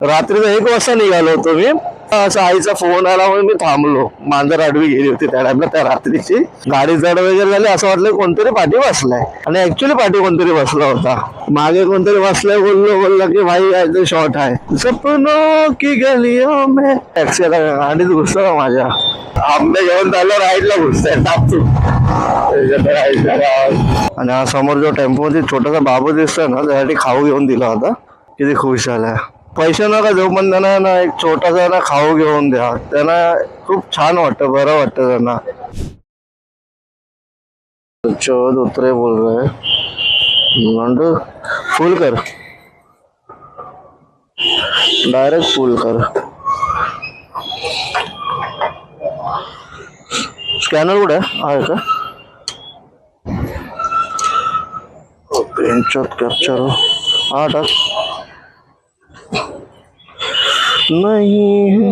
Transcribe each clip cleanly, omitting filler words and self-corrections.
रात्रीचा 1 वाजता निघालो होतो मी. असं आईचा फोन आला म्हणून मी थांबलो. मांजर आडवी गेली होती त्या टाइमला, त्या रात्रीची गाडी जड वगैरे झाली. असं वाटलं कोणतरी पाठी बसलाय आणि ऍक्च्युली पाठी कोणतरी बसला होता. मागे कोणतरी बसलाय. बोलला की भाई यायचं शॉर्ट आहे. सपनो की गलियों में टॅक्सीला गाडीत घुसतो का माझ्या. आंबे घेऊन चाललो, राईडला घुसतंय टापतू. आणि हा समोर जो टेम्पो मध्ये छोटासा बाबू दिसतोय ना, त्यासाठी खाऊ घेऊन दिला होता. किती खुश झालाय. पैसे नका देऊ पण त्यांना ना एक छोटासा ना खाऊ घेऊन द्या. त्यांना खूप छान वाटतं, बरं वाटतं त्यांना. चौद उतरे बोल रहे फुल कर, डायरेक्ट फुल कर. स्कॅनर कुठे आहे का? कॅप्चर हा टाक. नहीं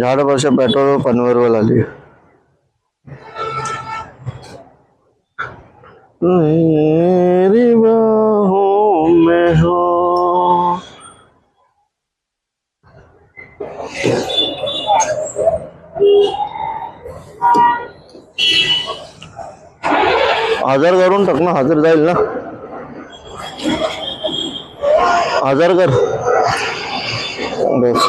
झाडापाशी पेट्रोल पनवेलवर आली. मेरी बाहों में हो. हजार करून टाक ना, हजार जाईल ना. 1000 कर बस.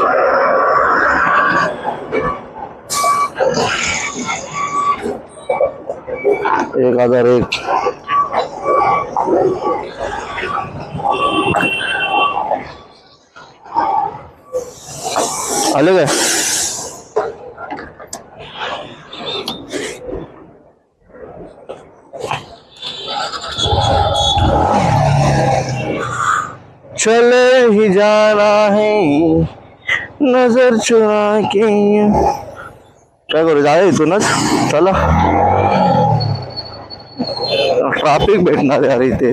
एक 1001 आले काय? चले ही जाना है नजर चुरा के. काय करू, जाऊया इथूनच. चला, ट्रॅफिक भेटणार यार इथे.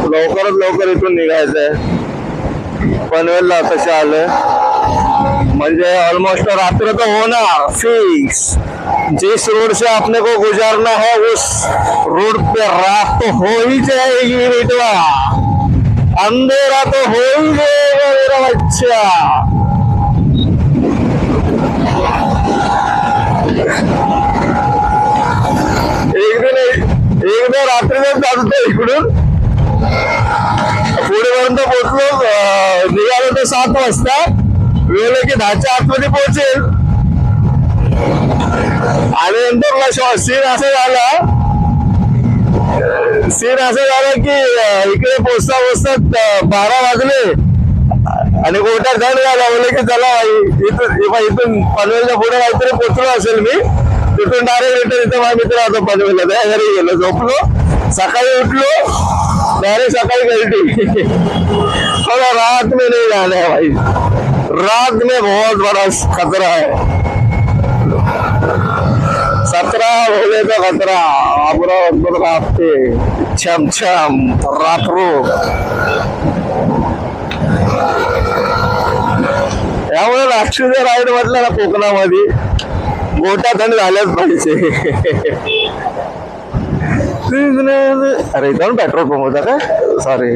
लवकरात लवकर इथून निघायचंय. पनवेलला तसे आले म्हणजे ऑलमोस्ट रात्र तो होना फिक्स. जिस रोड से अपने को गुजारना है उस रोड पे रात तो हो ही जाएगी बेटवा. अंधेरा तो हो ही जाएगा मेरा बच्चा. एकदा रात्रीच जातो इकडून पुढेपर्यंत पोहोचलो. निघालो तर 7 वाजता. वेळ की 10च्या आतमध्ये पोहोचेल. आणि नंतर सीन असं झालं की इकडे पोचता 12 वाजले आणि गोट्या धड झाला. बोलले की चला इथून पनवेलच्या पुढे काहीतरी पोचलो असेल मी. तिथून डायरेक्ट रिटर्न इथं माझा मित्र होता पनवेलला, त्या घरी गेलो, झोपलो. सकाळी उठलो डायरेक्ट सकाळी गलटी. थोड़ा रात में नहीं जाना है भाई, रात में बहुत बड़ा खतरा है. 17 बोले तो खतरा. अपना आपते छम छम रात्रो. त्यामुळे राष्ट्रीय राईड म्हटलं ना कोकणामध्ये गोट्या थंड झाल्याच पाहिजे. अरे इथं पेट्रोल पंप होता काय? सॉरी.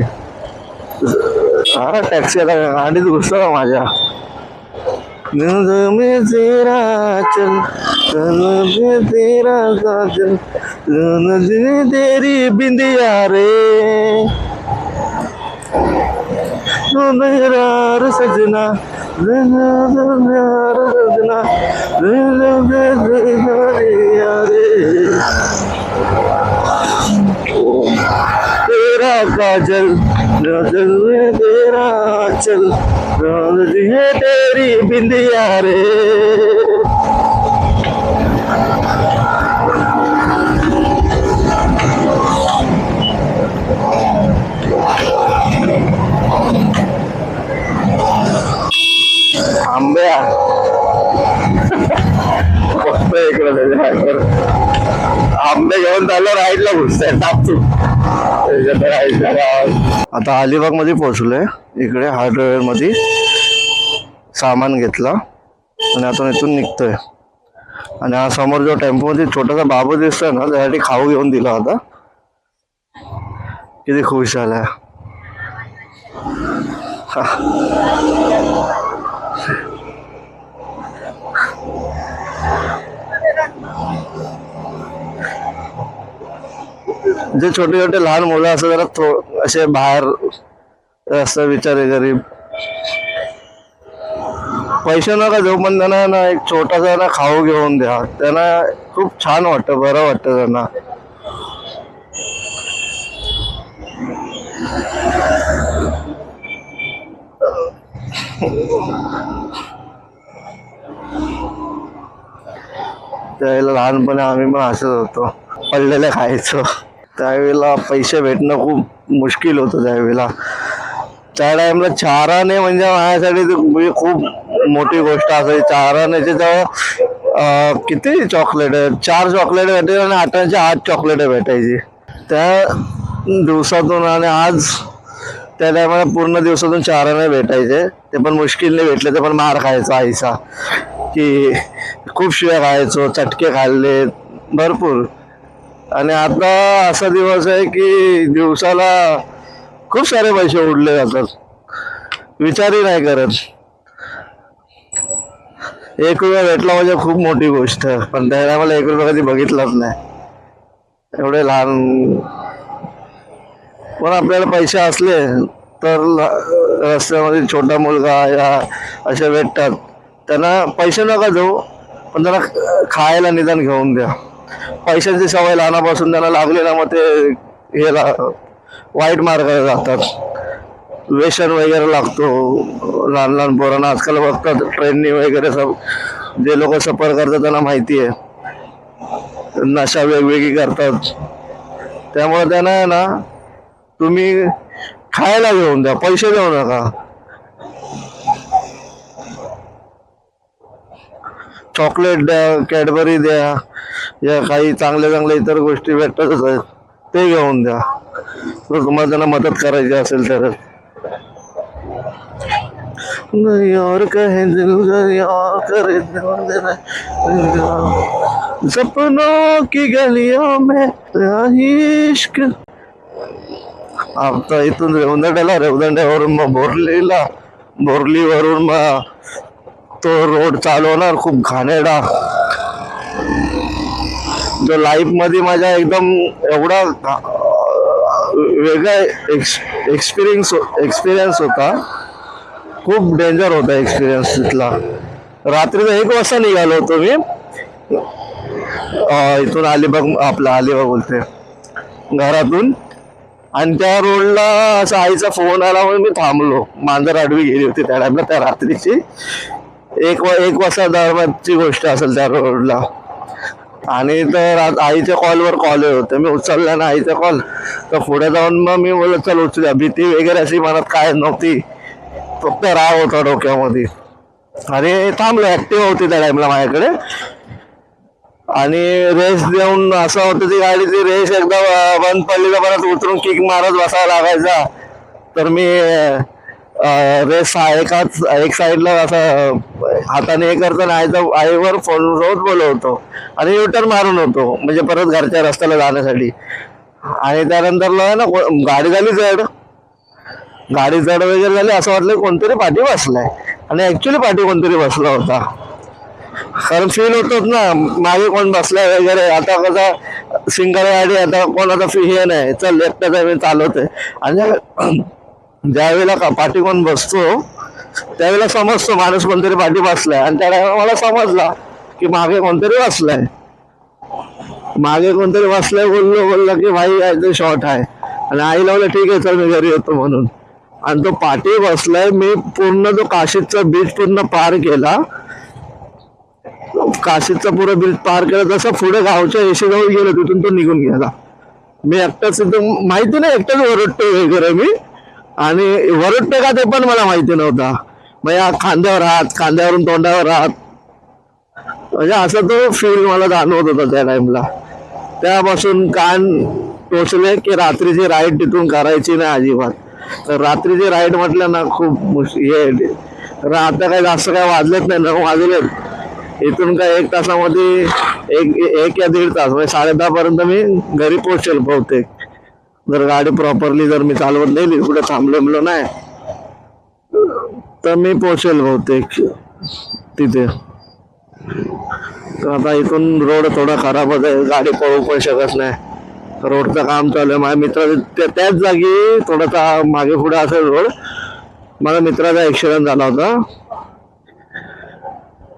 हा टॅक्सी आता गाडीत घुसतो का माझ्या. में तेरा चल तेरा काजल तेरी बिंदिया रे सजना सजना तेरा काजल तेरा चल है तेरी बिंदिया रे. आंब्या इकडे आंबे घेऊन चाललो, राईडला घुसतंय टापतू. आता अलिबाग मध्ये पोहोचलोय. इकडे हार्डवेअर मध्ये सामान घेतला आणि आता इथून निघतोय. आणि हा समोर जो टेम्पो मध्ये छोटासा बाबू दिसतोय ना, त्यासाठी खाऊ घेऊन दिला होता. किती खुश झालाय. जे छोटे छोटे लहान मुलं असं जरा असे बाहेर रस्ता बिचारे गरीब, पैसे नका देऊ पण त्यांना ना एक छोटासा ना खाऊ घेऊन द्या. त्यांना खूप छान वाटतं, बरं वाटतं त्यांना. त्यावेळेला लहानपणी आम्ही पण असंच होतो, पडलेले खायचो. त्यावेळेला पैसे भेटणं खूप मुश्किल होतं. त्यावेळेला त्या टाइमला चाराने म्हणजे माझ्यासाठी खूप मोठी गोष्ट असायची. चारानेचे तेव्हा किती चॉकलेट, 4 चॉकलेट भेटायचे आणि 8च्या 8 चॉकलेट भेटायची त्या दिवसातून. आणि आज त्या टायमाला पूर्ण दिवसातून 4 भेटायचे, ते पण मुश्किलने भेटले. ते पण मार खायचा आईचा, की खूप शिव्या खायचो, चटके खाल्ले भरपूर. आणि आता असा दिवस आहे की दिवसाला खूप सारे पैसे उडले जातात, विचारही नाही करत. 1 रुपया भेटला म्हणजे खूप मोठी गोष्ट, पण त्याला मला 1 रुपया कधी बघितलाच नाही. एवढे लहान. पण आपल्याला पैसे असले तर रस्त्यामध्ये छोटा मुलगा या असे भेटतात, त्यांना पैसे नका देऊ पण त्यांना खायला निदान घेऊन द्या. पैशांची सवय लहानापासून त्यांना लागली ना, मग ते हे वाईट मार्गाला जातात. व्यसन वगैरे लागतो लहान लहान पोरांना. आजकाल बघतात ट्रेननी वगैरे सब जे लोक सफर करतात त्यांना माहिती आहे, नशा वेगवेगळी करतात. त्यामुळे त्यांना ना तुम्ही खायला घेऊन द्या, पैसे देऊ नका. चॉकलेट द्या, कॅडबरी द्या, या काही चांगल्या चांगल्या इतर गोष्टी भेटतच आहेत, ते घेऊन द्या जर तुम्हाला त्यांना मदत करायची असेल तर. और कहे दिल और करे सपनों की गलियों में इश्क. आता इथून रेवदंड्यावरून मग बोरलीवरून मग तो रोड चालवणार खूप घाणेरडा, जो लाईफ मध्ये माझ्या एकदम एवढा वेगळा एक्सपिरियन्स होता. खूप डेंजर होता एक्सपिरियन्स तिथला. रात्रीचा 1 वाजता निघालो होतो मी इथून अलिबाग बोलते घरातून. आणि त्या रोडला असा आईचा फोन आला म्हणून मी थांबलो. मांजर आडवी गेली होती त्या टाइमला, त्या रात्रीची 1 वाजता दरम्यानची गोष्ट असेल त्या रोडला. आणि तर आईच्या कॉलवर कॉल होते, मी उचलला ना आईचा कॉल. तर पुढे जाऊन मग मी बोलत चल उचलूया. भीती वगैरे अशी मनात काय नव्हती, फक्त राग होता डोक्यामध्ये. आणि थांबलो, ऍक्टिव्ह होती त्या टाइमला माझ्याकडे. आणि रेस देऊन असं होतं ती गाडीची रेस एकदा बंद पडली तर परत उतरून किक मारत बसायला लागायचा. तर मी रेस एक साईडला असं हाताने हे करताना आईवर फोन रोज बोलत होतो आणि युटर्न मारून होतो, म्हणजे परत घरच्या रस्त्याला जाण्यासाठी. आणि त्यानंतरला ना गाडी जड वगैरे झाली. असं वाटलं कोणतरी पाठी बसलाय, आणि ऍक्च्युली पाठी कोणतरी बसला होता. कारण फील होतोच ना मागे कोण बसलाय वगैरे. आता कसं सिंगल गाडी, आता कोणाचा हे नाही, चल एकट्याचा मी चालवतोय. आणि ज्यावेळेला पाठी कोण बसतो त्यावेळेला समजतो माणूस कोणतरी पाठी बसलाय. आणि त्या मला समजला की मागे कोणतरी बसलाय. बोलला की भाई यायचं शॉर्ट आहे. आणि आई लावलं ठीक आहे चल मी घरी येतो म्हणून. आणि तो पाठी बसलाय. मी पूर्ण तो काशीचा बीच पूर्ण पार केला. काशीचा पुरं बीच पार केला. जसं पुढे गावच्या येशेगाव गेलो तिथून तो निघून गेला. मी एकटाच तिथं, माहिती नाही एकटाच वरटतो वगैरे मी. आणि वरटतो का ते पण मला माहिती नव्हता. मग या खांद्यावरून तोंडावर राहत, म्हणजे असं तो फील मला जाणवत होता त्या टाइमला. त्यापासून कान टोचले की रात्रीची राईड तिथून करायची नाही अजिबात. तर रात्रीची राईड म्हटलं ना खूप हे तर आता काय जास्त काय वाजलेत नाही, 9 वाजलेत. इथून काय 1 तासामध्ये एक या 1.5 तास म्हणजे 10:30 पर्यंत मी घरी पोहोचेल बहुतेक, जर गाडी प्रॉपरली जर मी चालवत नाही, कुठे थांबलो नाही तर मी पोहोचेल बहुतेक तिथे. तर आता इथून रोड थोडा खराबच आहे, गाडी पळू पण शकत नाही, रोडचं काम चालू आहे. माझ्या मित्राच्या त्याच जागी थोडासा मागे पुढे असेल रोड, माझ्या मित्राचा ऍक्सिडेंट झाला होता.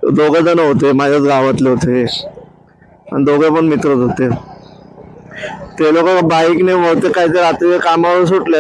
2 जण होते, माझ्याच गावातले होते आणि 2 पण मित्रच होते. ते लोक बाईकने बहुतेक काहीतरी रात्री कामावर सुटले,